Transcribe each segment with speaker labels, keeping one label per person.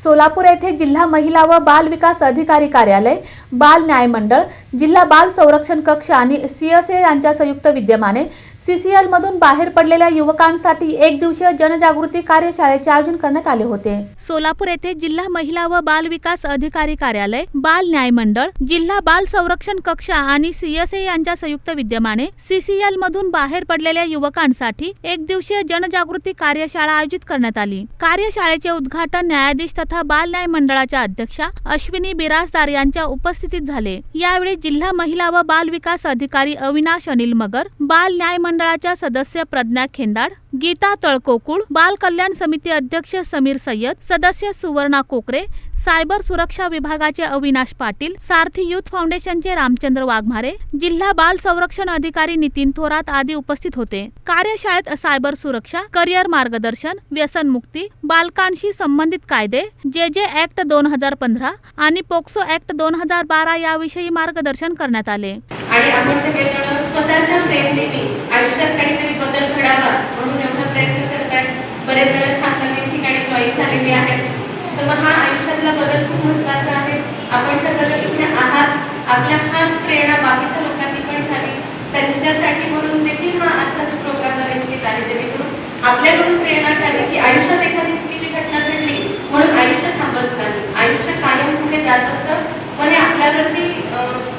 Speaker 1: सोलापूर येथे जिल्हा महिला व बाल विकास अधिकारी कार्यालय, बाल न्याय मंडळ, जिल्हा बाल संरक्षण कक्ष आणि CSA यांच्या संयुक्त विद्यमाने CCL मधून बाहेर पडलेल्या युवकांसाठी एक दिवसीय जनजागृती कार्यशाळेचे आयोजन करण्यात आले होते। सोलापूर येथे जिल्हा महिला व बाल विकास अधिकारी कार्यालय, बाल न्याय मंडळ, जिल्हा बाल संरक्षण कक्ष आणि CSA यांच्या संयुक्त विद्यमाने CCL मधून बाहेर पडलेल्या युवकांसाठी एक दिवसीय जनजागृती कार्यशाळा आयोजित करण्यात आली। कार्यशाळेचे उद्घाटन न्यायाधीश तथा बाल न्याय मंडळाच्या अध्यक्षा अश्विनी बिराजदार यांच्या उपस्थितीत झाले। यावेळी जिल्हा महिला व बाल विकास अधिकारी अविनाश अनिल मगर, बाल न्याय मंडळाच्या सदस्य प्रज्ञा खेंदाड, गीता तळकोकुळ, बाल कल्याण समिती अध्यक्ष समीर सय्यद, सदस्य सुवर्णा कोकरे, सायबर सुरक्षा विभागाचे अविनाश पाटील, सारथी युथ फाउंडेशनचे रामचंद्र वाघमारे, जिल्हा बाल संरक्षण अधिकारी नितीन थोरात आदी उपस्थित होते। कार्यशाळेत सायबर सुरक्षा, करिअर मार्गदर्शन, व्यसन मुक्ती, बालकांशी संबंधित कायदे, JJ ऍक्ट 2015 आणि पोक्सो ऍक्ट 2012 याविषयी मार्गदर्शन करण्यात आले।
Speaker 2: आणि आपण सगळेजण स्वतःच्या प्रेरणेने आयुष्यात काहीतरी बदल घडावा म्हणून एवढा प्रयत्न करताय। बरेच जण छान नवीन ठिकाणी जॉईन झालेले आहेत, तर मग हा आयुष्यातला बदल खूप महत्त्वाचा आहे। आपण सगळेजण इथे आहात, आपल्या हाच प्रेरणा बाकीच्या लोकांनी पण घ्यावी, त्यांच्यासाठी म्हणून देखील हा आजचा जो प्रोग्राम अरेंज केला आहे, जेणेकरून आपल्याकडून प्रेरणा घ्यावी की आयुष्यात एखादी चुकीची घटना घडली म्हणून आयुष्य थांबत नाही, आयुष्य कायम पुढे जात असतं। पण हे आपल्यावरती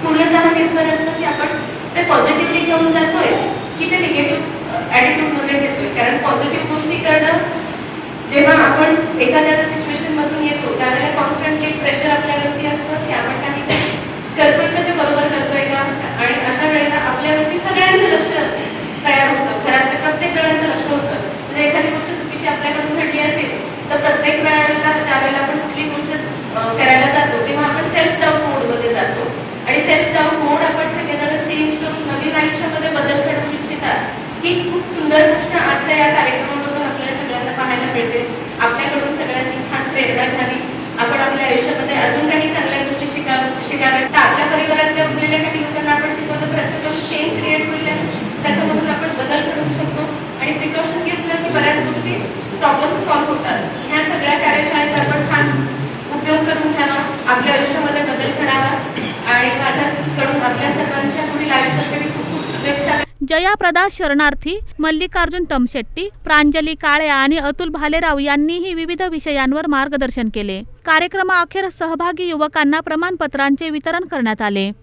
Speaker 2: पूर्णतः निर्भर असतं की आपण ते पॉझिटिव्हली घेऊन जातोय की ते निगेटिव्ह ॲटिट्यूड मध्ये घेतोय। कारण पॉझिटिव्ह गोष्टी करणं, जेव्हा आपण एखाद्या सिच्युएशन मधून येतो त्यावेळेला कॉन्स्टंटली प्रेशर आपल्यावरती असतं की आपण काही करतोय तर ते बरोबर करतोय का, आणि अशा वेळेला आपल्यावरती सगळ्यांचं लक्ष तयार होतं, घरातल्या प्रत्येक जणांचं लक्ष होतं। म्हणजे एखादी गोष्ट चुकीची आपल्याकडून घडली असेल तर प्रत्येक वेळेला ज्यावेळेला आपण कुठली गोष्ट करायला जातो तेव्हा आपण सेल्फ डाऊट मोडमध्ये जातो, आणि सेल्फ डाऊट मोड आपण सगळेजण चेंज करून नवीन आयुष्यामध्ये बदल घडवू इच्छितात। ही खूप सुंदर गोष्ट आजच्या या कार्यक्रमामधून आपल्याला सगळ्यांना पाहायला मिळते। आपल्याकडून सगळ्यांनी छान प्रेरणा घ्यावी, आपण आपल्या आयुष्यामध्ये अजून काही चांगल्या गोष्टी शिकाव्या, तर आपल्या परिवारातल्या उरलेल्या काही लोकांना आपण शिकवलं तर असं करून चेंज क्रिएट होईल, त्याच्यामधून आपण बदल करू शकतो आणि प्रिकॉशन घेतलं की बऱ्याच गोष्टी प्रॉब्लेम सॉल्व्ह होतात। ह्या सगळ्या कार्यशाळेचा आपण छान उपयोग करून घ्यावा, आपल्या आयुष्यामध्ये बदल घडावा आणि माझ्याकडून आपल्या सर्वांच्या पुढील आयुष्यासाठी खूप खूप शुभेच्छा।
Speaker 1: जया प्रदास शरणार्थी, मल्लिकार्जुन तमशेट्टी, प्रांजली काळे आणि अतुल भालेराव यांनीही विविध विषयांवर मार्गदर्शन केले। कार्यक्रमाअखेर सहभागी युवकांना प्रमाणपत्रांचे वितरण करण्यात आले।